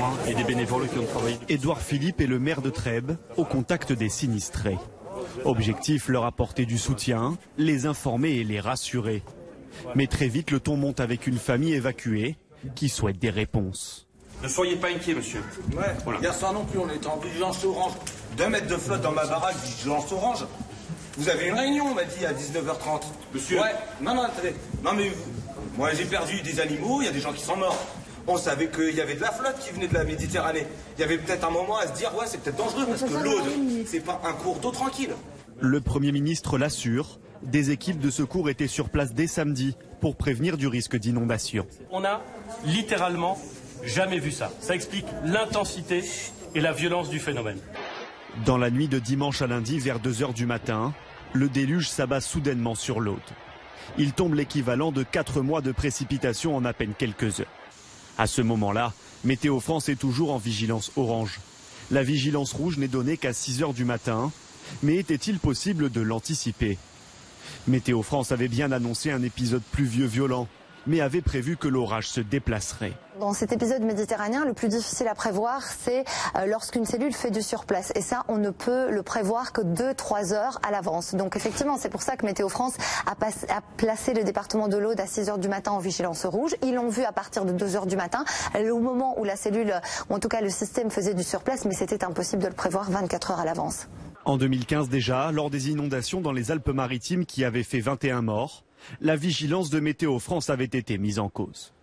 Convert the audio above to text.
témoins et des bénévoles qui ont travaillé. Édouard Philippe est le maire de Trèbes, au contact des sinistrés. Objectif, leur apporter du soutien, les informer et les rassurer. Mais très vite, le ton monte avec une famille évacuée qui souhaite des réponses. Ne soyez pas inquiet, monsieur. Ouais, voilà. Hier soir non plus, on était en vigilance orange. 2 mètres de flotte dans ma baraque, vigilance orange. Vous avez une réunion, on m'a dit, à 19h30. Monsieur. Ouais, non, attendez. Non, mais moi, j'ai perdu des animaux, il y a des gens qui sont morts. On savait qu'il y avait de la flotte qui venait de la Méditerranée. Il y avait peut-être un moment à se dire, ouais, c'est peut-être dangereux parce que l'Aude, c'est pas un cours d'eau tranquille. Le Premier ministre l'assure, des équipes de secours étaient sur place dès samedi pour prévenir du risque d'inondation. On a littéralement jamais vu ça. Ça explique l'intensité et la violence du phénomène. Dans la nuit de dimanche à lundi, vers 2 h du matin, le déluge s'abat soudainement sur l'Aude. Il tombe l'équivalent de 4 mois de précipitations en à peine quelques heures. À ce moment-là, Météo France est toujours en vigilance orange. La vigilance rouge n'est donnée qu'à 6 h du matin. Mais était-il possible de l'anticiper? Météo France avait bien annoncé un épisode pluvieux violent, mais avait prévu que l'orage se déplacerait. Dans cet épisode méditerranéen, le plus difficile à prévoir, c'est lorsqu'une cellule fait du surplace. Et ça, on ne peut le prévoir que 2-3 heures à l'avance. Donc effectivement, c'est pour ça que Météo France a placé le département de l'Aude à 6 h du matin en vigilance rouge. Ils l'ont vu à partir de 2 h du matin, au moment où la cellule, ou en tout cas le système faisait du surplace, mais c'était impossible de le prévoir 24 heures à l'avance. En 2015 déjà, lors des inondations dans les Alpes-Maritimes qui avaient fait 21 morts, la vigilance de Météo France avait été mise en cause.